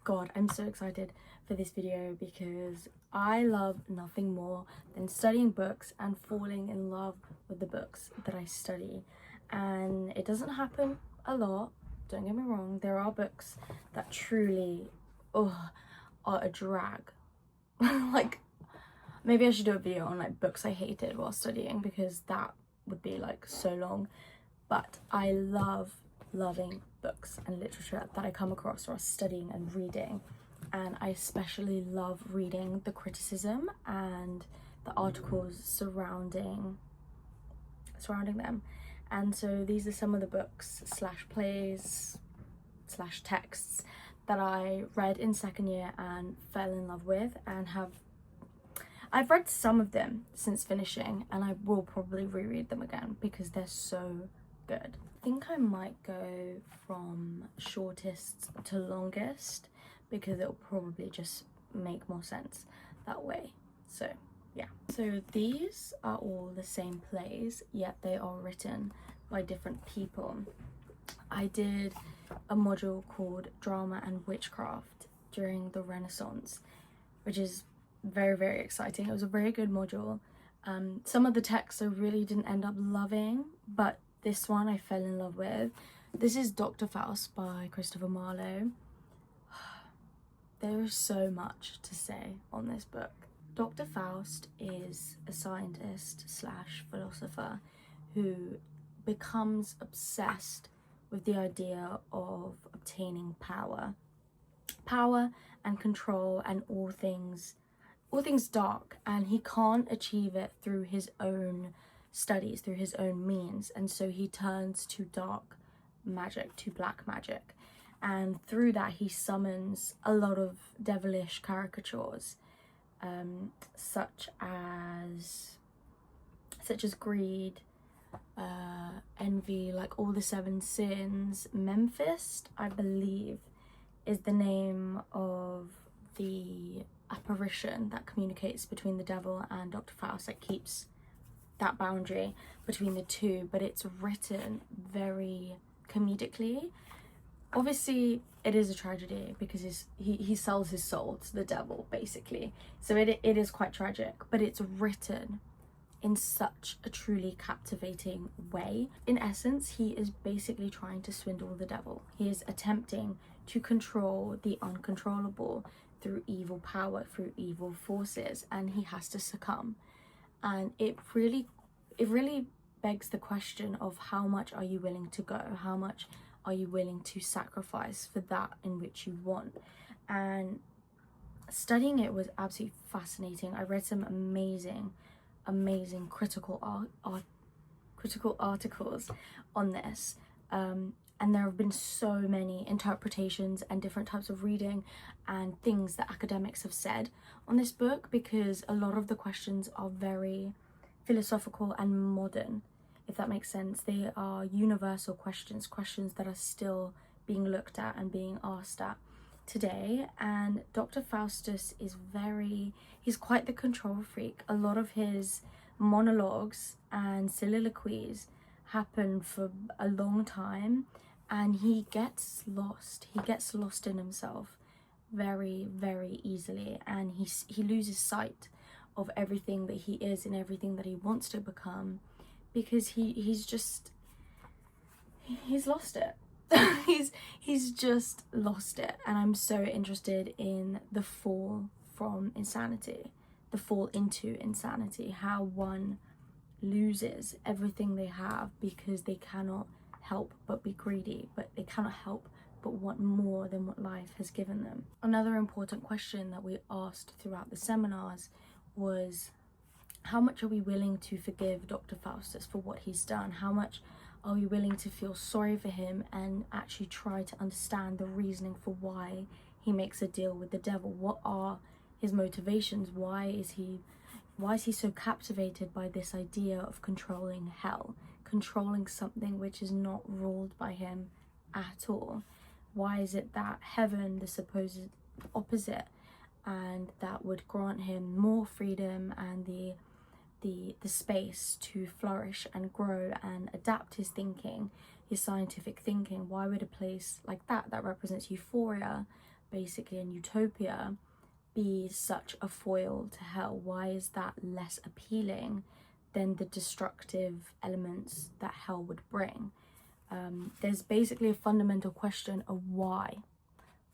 God, I'm so excited for this video because I love nothing more than studying books and falling in love with the books that I study. And it doesn't happen a lot, don't get me wrong. There are books that truly are a drag. Like, maybe I should do a video on like books I hated while studying because that would be like so long. But I loving books and literature that I come across while studying and reading, and I especially love reading the criticism and the articles surrounding them. And so these are some of the books slash plays slash texts that I read in second year and fell in love with, and I've read some of them since finishing, and I will probably reread them again because they're so good. I think I might go from shortest to longest because it'll probably just make more sense that way. So yeah. So these are all the same plays, yet they are written by different people. I did a module called Drama and Witchcraft during the Renaissance, which is very exciting. It was a very good module. Some of the texts I really didn't end up loving, but this one I fell in love with. This is Dr. Faust by Christopher Marlowe. There is so much to say on this book. Dr. Faust is a scientist slash philosopher who becomes obsessed with the idea of obtaining power and control and all things dark, and he can't achieve it through his own studies, through his own means, and so he turns to dark magic, to black magic, and through that he summons a lot of devilish caricatures, such as greed, envy, like all the seven sins. Memphis, I believe, is the name of the apparition that communicates between the devil and Dr. Faust, that keeps that boundary between the two, but it's written very comedically. Obviously it is a tragedy because he sells his soul to the devil basically, so it is quite tragic, but it's written in such a truly captivating way. In essence, he is basically trying to swindle the devil. He is attempting to control the uncontrollable through evil power, through evil forces, and he has to succumb. And it really begs the question of how much are you willing to go? How much are you willing to sacrifice for that in which you want? And studying it was absolutely fascinating. I read some amazing critical articles on this, and there have been so many interpretations and different types of reading and things that academics have said on this book, because a lot of the questions are very philosophical and modern, if that makes sense. They are universal questions that are still being looked at and being asked at today. And Dr. Faustus is he's quite the control freak. A lot of his monologues and soliloquies happen for a long time, and he gets lost in himself very easily, and he loses sight of everything that he is and everything that he wants to become, because he's lost it. he's just lost it. And I'm so interested in the fall from insanity, the fall into insanity, how one loses everything they have because they cannot help but be greedy, but they cannot help but want more than what life has given them. Another important question that we asked throughout the seminars was, how much are we willing to forgive Dr. Faustus for what he's done? How much are we willing to feel sorry for him and actually try to understand the reasoning for why he makes a deal with the devil? What are his motivations? Why is he so captivated by this idea of controlling hell, controlling something which is not ruled by him at all? Why is it that heaven, the supposed opposite, and that would grant him more freedom and the space to flourish and grow and adapt his thinking, his scientific thinking, why would a place like that represents euphoria basically in utopia be such a foil to hell? Why is that less appealing than the destructive elements that hell would bring? There's basically a fundamental question of why.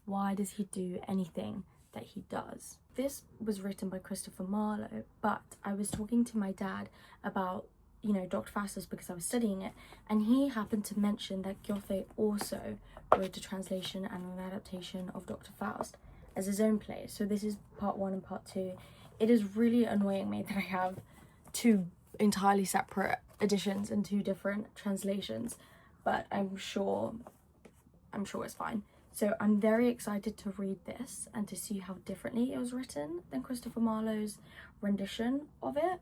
Why does he do anything that he does? This was written by Christopher Marlowe, but I was talking to my dad about, you know, Dr. Faustus because I was studying it, and he happened to mention that Goethe also wrote a translation and an adaptation of Dr. Faust as his own play. So this is part 1 and part 2. It is really annoying me that I have 2 entirely separate editions and 2 different translations, but I'm sure it's fine. So I'm very excited to read this and to see how differently it was written than Christopher Marlowe's rendition of it.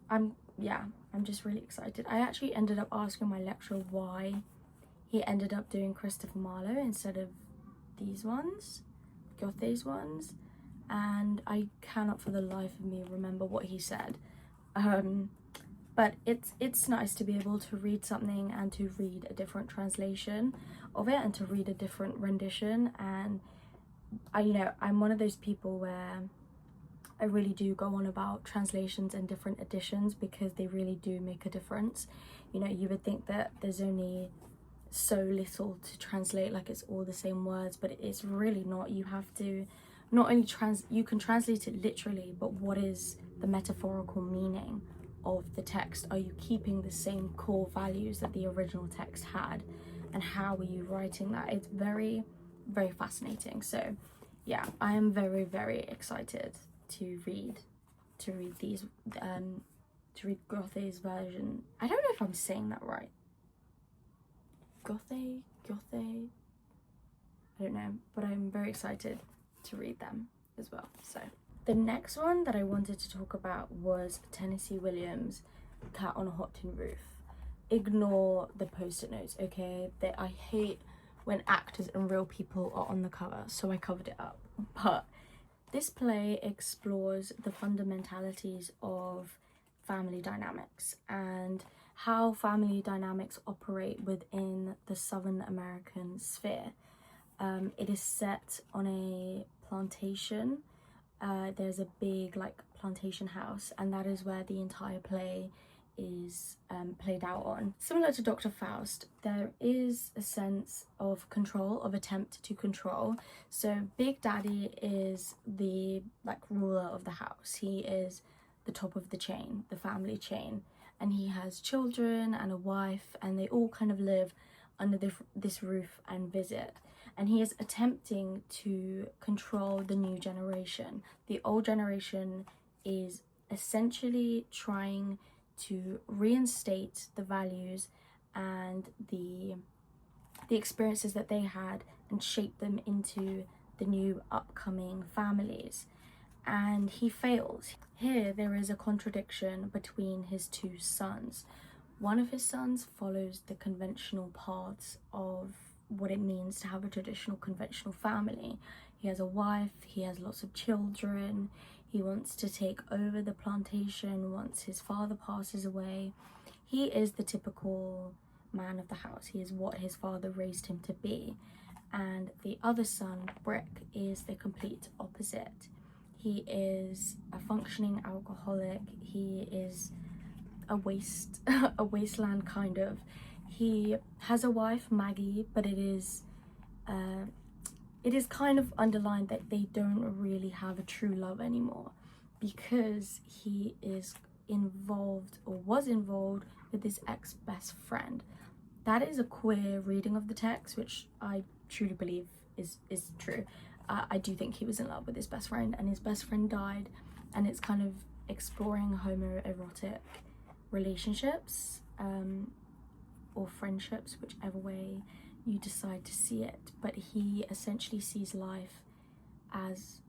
I'm just really excited. I actually ended up asking my lecturer why he ended up doing Christopher Marlowe instead of these ones, Goethe's ones, and I cannot for the life of me remember what he said. But it's nice to be able to read something and to read a different translation of it and to read a different rendition. And I'm one of those people where I really do go on about translations and different editions because they really do make a difference. You know, you would think that there's only so little to translate, like it's all the same words, but it's really not. You have to not only you can translate it literally, but what is the metaphorical meaning of the text? Are you keeping the same core values that the original text had, and how are you writing that? It's very, very fascinating. So yeah, I am very, very excited to read these to read Goethe's version. I don't know if I'm saying that right. Goethe, I don't know, but I'm very excited to read them as well. So the next one that I wanted to talk about was Tennessee Williams' Cat on a Hot Tin Roof. Ignore the post-it notes, okay? I hate when actors and real people are on the cover, so I covered it up. But this play explores the fundamentalities of family dynamics and how family dynamics operate within the Southern American sphere. It is set on a plantation. There's a big plantation house, and that is where the entire play is played out on. Similar to Dr. Faust, there is a sense of control, of attempt to control. So Big Daddy is the ruler of the house. He is the top of the chain, the family chain, and he has children and a wife, and they all kind of live under this roof and visit. And he is attempting to control the new generation. The old generation is essentially trying to reinstate the values and the experiences that they had and shape them into the new upcoming families. And he fails. Here there is a contradiction between his 2 sons. One of his sons follows the conventional paths of what it means to have a traditional conventional family. He has a wife, he has lots of children, he wants to take over the plantation once his father passes away. He is the typical man of the house. He is what his father raised him to be. And the other son, Brick, is the complete opposite. He is a functioning alcoholic. He is a wasteland kind of. He has a wife, Maggie, but it is kind of underlined that they don't really have a true love anymore, because he is involved or was involved with his ex-best friend. That is a queer reading of the text, which I truly believe is true. I do think he was in love with his best friend, and his best friend died, and it's kind of exploring homoerotic relationships or friendships, whichever way you decide to see it. But he essentially sees life as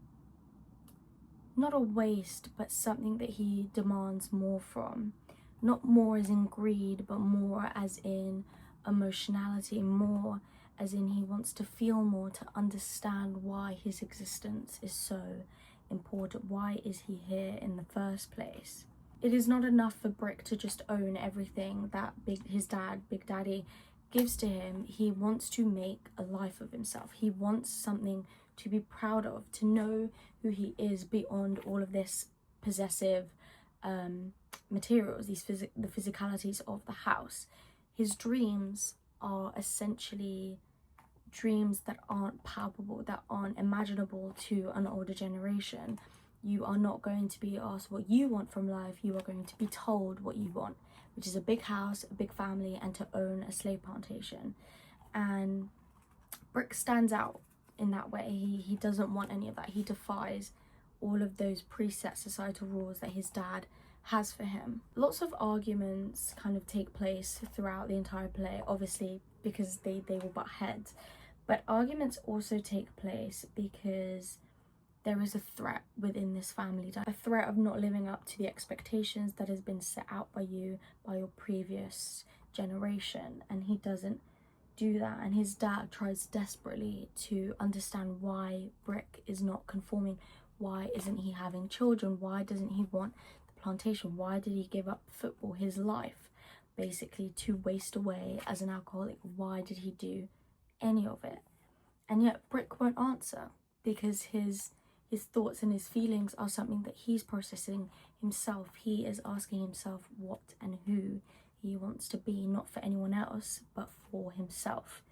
not a waste, but something that he demands more from. Not more as in greed, but more as in emotionality, more as in he wants to feel more, to understand why his existence is so important. Why is he here in the first place? It is not enough for Brick to just own everything that his dad, Big Daddy, gives to him. He wants to make a life of himself. He wants something to be proud of, to know who he is beyond all of this possessive materials, the physicalities of the house. His dreams are essentially dreams that aren't palpable, that aren't imaginable to an older generation. You are not going to be asked what you want from life, you are going to be told what you want, which is a big house, a big family, and to own a slave plantation. And Brick stands out in that way. He doesn't want any of that. He defies all of those preset societal rules that his dad has for him. Lots of arguments kind of take place throughout the entire play, obviously because they will butt heads, but arguments also take place because there is a threat within this family, a threat of not living up to the expectations that has been set out by you, by your previous generation, and he doesn't do that. And his dad tries desperately to understand why Brick is not conforming. Why isn't he having children? Why doesn't he want the plantation? Why did he give up football, his life, basically to waste away as an alcoholic? Why did he do any of it? And yet Brick won't answer, because his thoughts and his feelings are something that he's processing himself. He is asking himself what and who he wants to be, not for anyone else, but for himself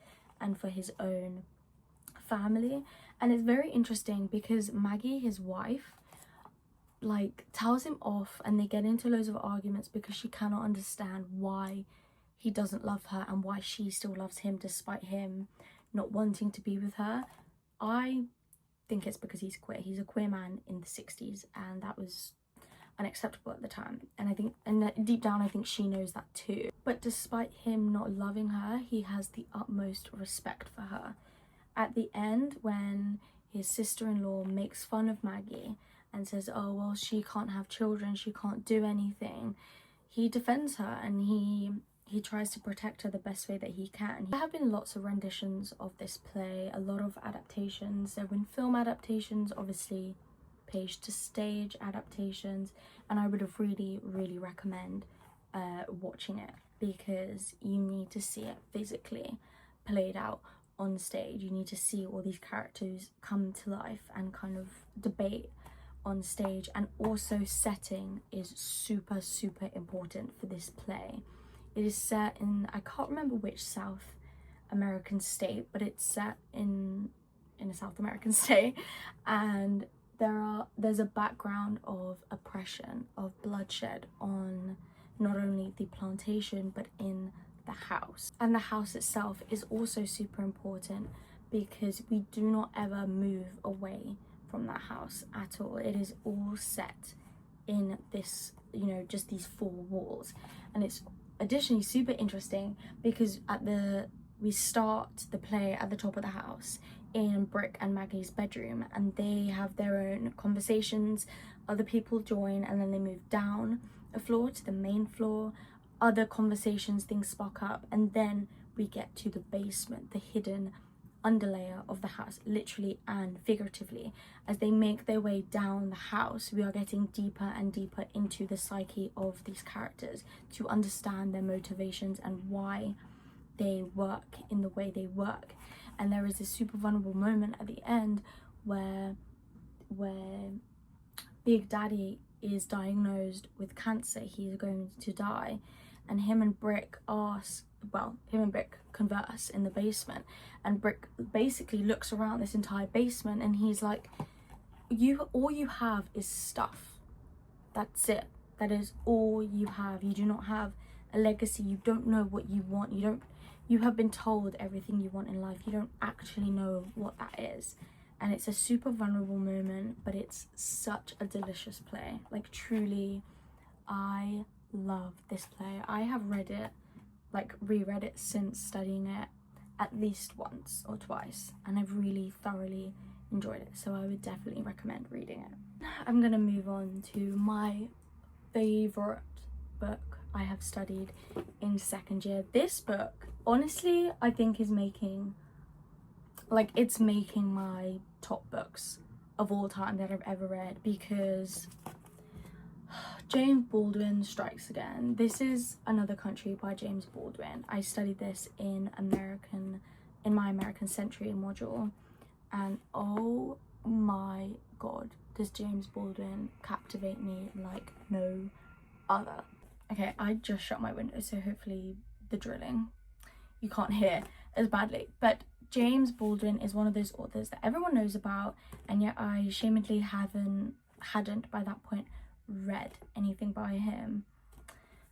and for his own family. And it's very interesting because Maggie, his wife, like tells him off, and they get into loads of arguments because she cannot understand why he doesn't love her and why she still loves him despite him not wanting to be with her. I think it's because he's queer. He's a queer man in the 60s, and that was unacceptable at the time. And I think, and deep down, I think she knows that too. But despite him not loving her, he has the utmost respect for her. At the end, when his sister-in-law makes fun of Maggie and says, oh, well, she can't have children, she can't do anything, he defends her, and he tries to protect her the best way that he can. There have been lots of renditions of this play, a lot of adaptations. There have been film adaptations, obviously page to stage adaptations, and I would have really recommend watching it, because you need to see it physically played out on stage. You need to see all these characters come to life and kind of debate on stage. And also setting is super important for this play. It is set in, I can't remember which South American state, but it's set in a South American state, and there's a background of oppression, of bloodshed on not only the plantation but in the house. And the house itself is also super important, because we do not ever move away from that house at all. It is all set in this, you know, just these four walls. And it's additionally super interesting because we start the play at the top of the house in Brick and Maggie's bedroom, and they have their own conversations, other people join, and then they move down a floor to the main floor, other conversations, things spark up, and then we get to the basement, the hidden underlayer of the house, literally and figuratively. As they make their way down the house, we are getting deeper and deeper into the psyche of these characters to understand their motivations and why they work in the way they work. And there is this super vulnerable moment at the end where Big Daddy is diagnosed with cancer. He is going to die, and him and Brick converse in the basement, and Brick basically looks around this entire basement and he's like, all you have is stuff. That's it. That is all you have. You do not have a legacy. You don't know what you want. You have been told everything you want in life. You don't actually know what that is. And it's a super vulnerable moment, but it's such a delicious play. Like, truly, I love this play. I have read it, like reread it since studying it at least once or twice, and I've really thoroughly enjoyed it, so I would definitely recommend reading it. I'm gonna move on to my favorite book I have studied in second year. This book, honestly, I think is making my top books of all time that I've ever read, because James Baldwin strikes again. This is Another Country by James Baldwin. I studied this in my American Century module, and oh my god, does James Baldwin captivate me like no other. Okay, I just shut my window, so hopefully the drilling you can't hear as badly, but James Baldwin is one of those authors that everyone knows about, and yet I shamedly hadn't by that point read anything by him.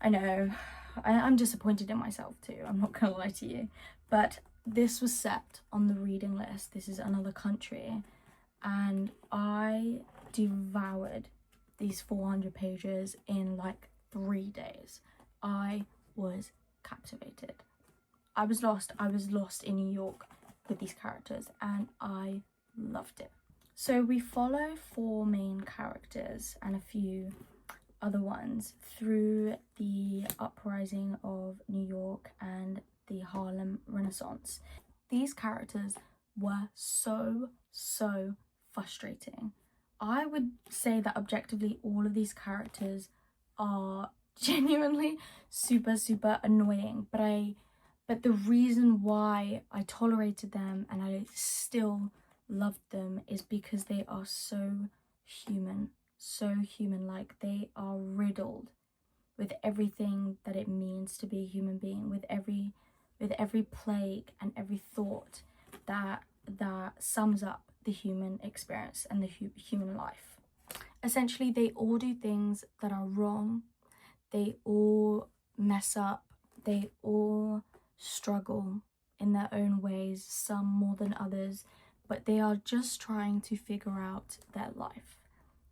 I know, I'm disappointed in myself too, I'm not gonna lie to you, but this was set on the reading list. This is Another Country, and I devoured these 400 pages in like 3 days. I was captivated. I was lost in New York with these characters, and I loved it. So we follow 4 main characters and a few other ones through the uprising of New York and the Harlem Renaissance. These characters were so frustrating. I would say that objectively all of these characters are genuinely super annoying, but the reason why I tolerated them and I still loved them is because they are so human, like they are riddled with everything that it means to be a human being, with every plague and every thought that sums up the human experience and the human life. Essentially, they all do things that are wrong, they all mess up, they all struggle in their own ways, some more than others, but they are just trying to figure out their life.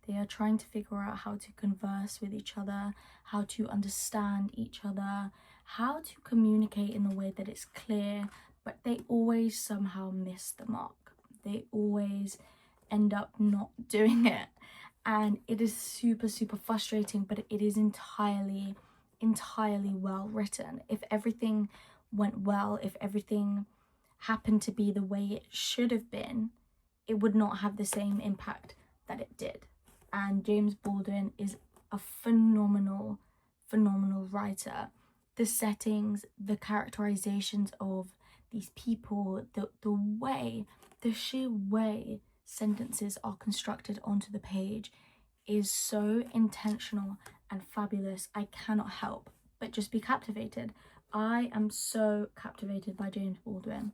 They are trying to figure out how to converse with each other, how to understand each other, how to communicate in the way that it's clear, but they always somehow miss the mark. They always end up not doing it. And it is super frustrating, but it is entirely well written. If everything went well, if everything happened to be the way it should have been, it would not have the same impact that it did. And James Baldwin is a phenomenal writer. The settings, the characterizations of these people, the sheer way sentences are constructed onto the page is so intentional and fabulous. I cannot help but just be captivated. I am so captivated by James Baldwin.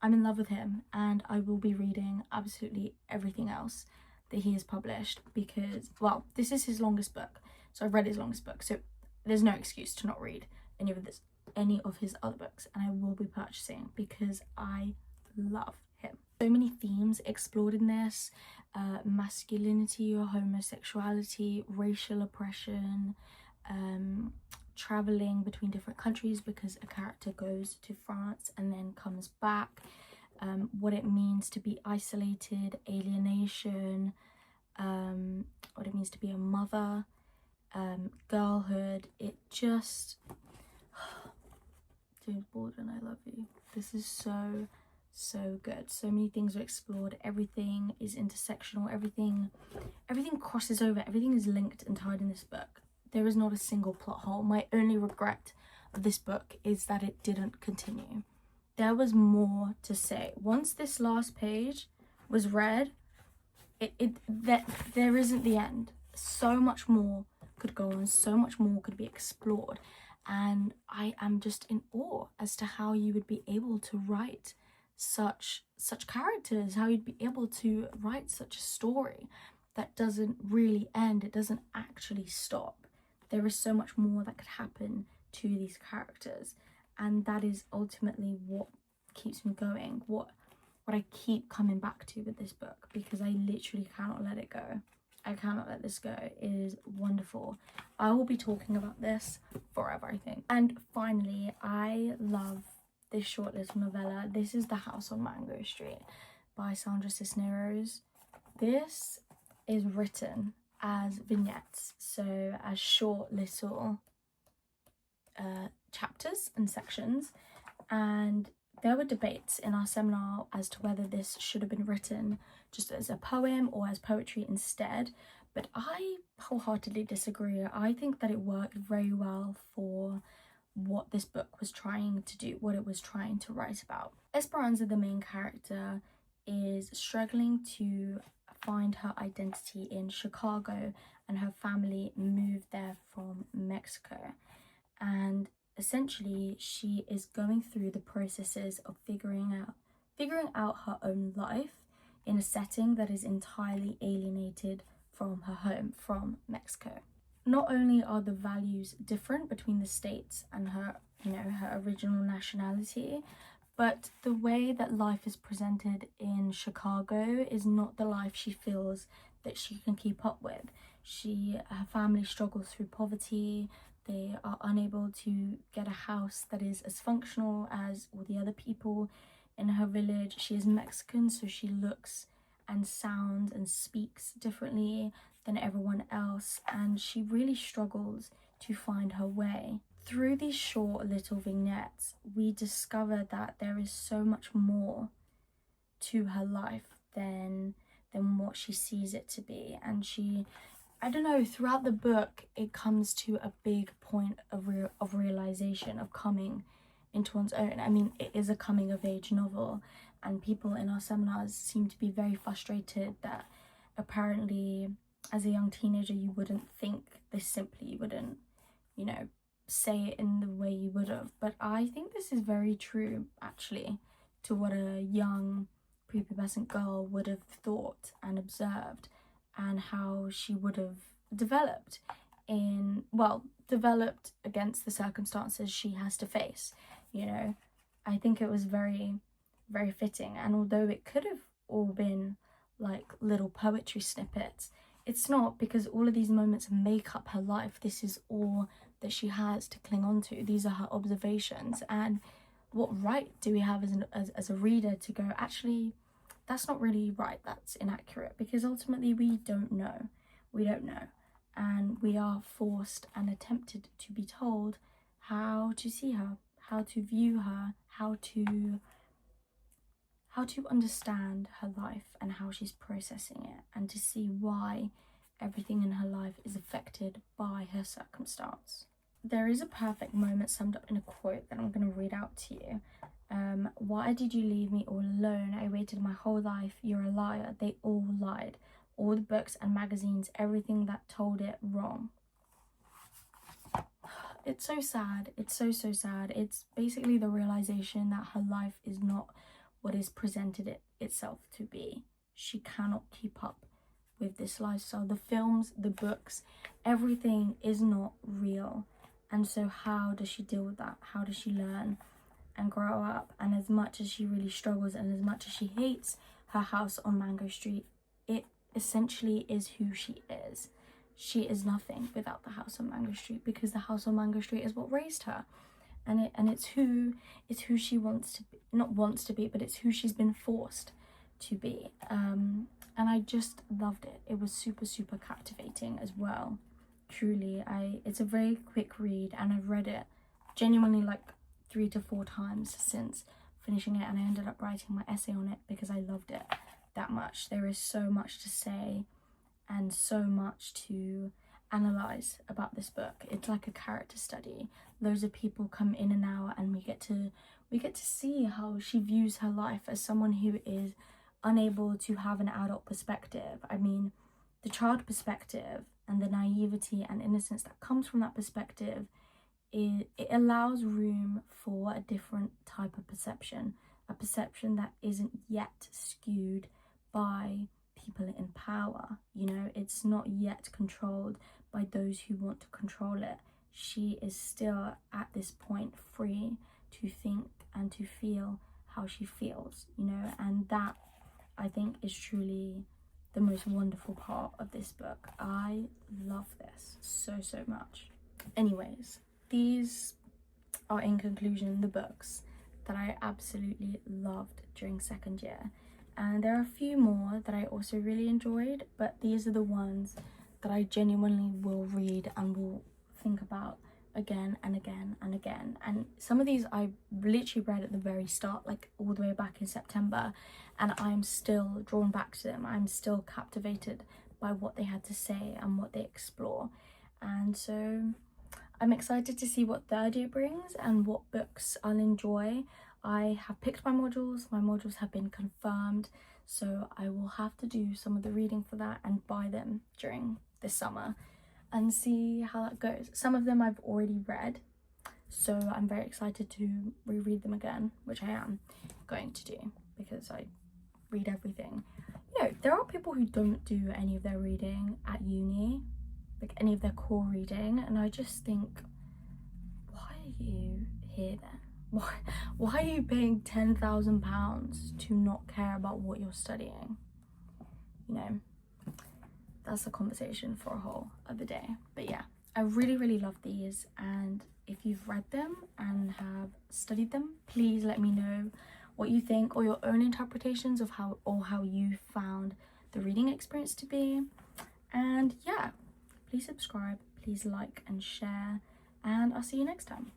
I'm in love with him, and I will be reading absolutely everything else that he has published because, well, this is his longest book, so I've read his longest book, so there's no excuse to not read any of his other books, and I will be purchasing because I love him. So many themes explored in this: masculinity or homosexuality, racial oppression, traveling between different countries because a character goes to France and then comes back, what it means to be isolated, alienation, what it means to be a mother, girlhood. It just James Baldwin, I love you. This is so good. So many things are explored, everything is intersectional, everything crosses over, everything is linked and tied in this book. There is not a single plot hole. My only regret of this book is that it didn't continue. There was more to say. Once this last page was read, there isn't the end. So much more could go on, so much more could be explored, and I am just in awe as to how you would be able to write such characters, how you'd be able to write such a story that doesn't really end, it doesn't actually stop. There is so much more that could happen to these characters, and that is ultimately what keeps me going, what I keep coming back to with this book, because I literally cannot let it go. I cannot let this go. It is wonderful. I will be talking about this forever, I think. And finally, I love this short little novella. This is The House on Mango Street by Sandra Cisneros. This is written as vignettes, so as short little chapters and sections, and there were debates in our seminar as to whether this should have been written just as a poem or as poetry instead, but I wholeheartedly disagree. I think that it worked very well for what this book was trying to do, what it was trying to write about. Esperanza, the main character, is struggling to find her identity in Chicago, and her family moved there from Mexico. And essentially she is going through the processes of figuring out her own life in a setting that is entirely alienated from her home, from Mexico. Not only are the values different between the states and her, her original nationality, but the way that life is presented in Chicago is not the life she feels that she can keep up with. Her family struggles through poverty. They are unable to get a house that is as functional as all the other people in her village. She is Mexican, so she looks and sounds and speaks differently than everyone else, and she really struggles to find her way. Through these short little vignettes, we discover that there is so much more to her life than what she sees it to be. And I don't know, throughout the book it comes to a big point of realization, of coming into one's own. I mean, it is a coming of age novel, and people in our seminars seem to be very frustrated that apparently as a young teenager you wouldn't think this simply, you wouldn't, say it in the way you would have. But I think this is very true, actually, to what a young prepubescent girl would have thought and observed, and how she would have developed against the circumstances she has to face. I think it was very, very fitting. And although it could have all been like little poetry snippets, it's not, because all of these moments make up her life. This is all that she has to cling on to. These are her observations. And what right do we have as a reader to go, actually, that's not really right, that's inaccurate? Because ultimately we don't know. And we are forced and attempted to be told how to see her, how to view her, how to understand her life and how she's processing it, and to see why everything in her life is affected by her circumstance. There is a perfect moment summed up in a quote that I'm going to read out to you. Why did you leave me all alone? I waited my whole life. You're a liar. They all lied. All the books and magazines, everything that told it wrong. It's so sad. It's so sad. It's basically the realization that her life is not what is presented itself to be. She cannot keep up with this lifestyle. The films, the books, everything is not real. And so how does she deal with that? How does she learn and grow up? And as much as she really struggles, and as much as she hates her house on Mango Street, it essentially is who she is. She is nothing without the house on Mango Street, because the house on Mango Street is what raised her. And it's who she not wants to be, but it's who she's been forced to be. And I just loved it. It was super, super captivating as well. Truly, it's a very quick read, and I've read it genuinely like 3 to 4 times since finishing it, and I ended up writing my essay on it because I loved it that much. There is so much to say and so much to analyze about this book. It's like a character study. Loads of people come in and out, and we get to see how she views her life as someone who is unable to have an adult perspective. I mean, the child perspective and the naivety and innocence that comes from that perspective, it allows room for a different type of perception, a perception that isn't yet skewed by people in power. It's not yet controlled by those who want to control it. She is still at this point free to think and to feel how she feels, and that, I think, is truly the most wonderful part of this book. I love this so much. Anyways, these are, in conclusion, the books that I absolutely loved during second year. And there are a few more that I also really enjoyed, but these are the ones that I genuinely will read and will think about again and again and again. And some of these I literally read at the very start, like all the way back in September, and I'm still drawn back to them. I'm still captivated by what they had to say and what they explore. And so I'm excited to see what third year brings and what books I'll enjoy. I have picked my modules have been confirmed, so I will have to do some of the reading for that and buy them during this summer and see how that goes. Some of them I've already read, so I'm very excited to reread them again, which I am going to do because I read everything. You know, there are people who don't do any of their reading at uni, like any of their core reading, and I just think, why are you here then? Why are you paying £10,000 to not care about what you're studying? You know, that's a conversation for a whole other day. But yeah, I really love these, and if you've read them and have studied them, please let me know what you think or your own interpretations of how you found the reading experience to be. And yeah, please subscribe, please like and share, and I'll see you next time.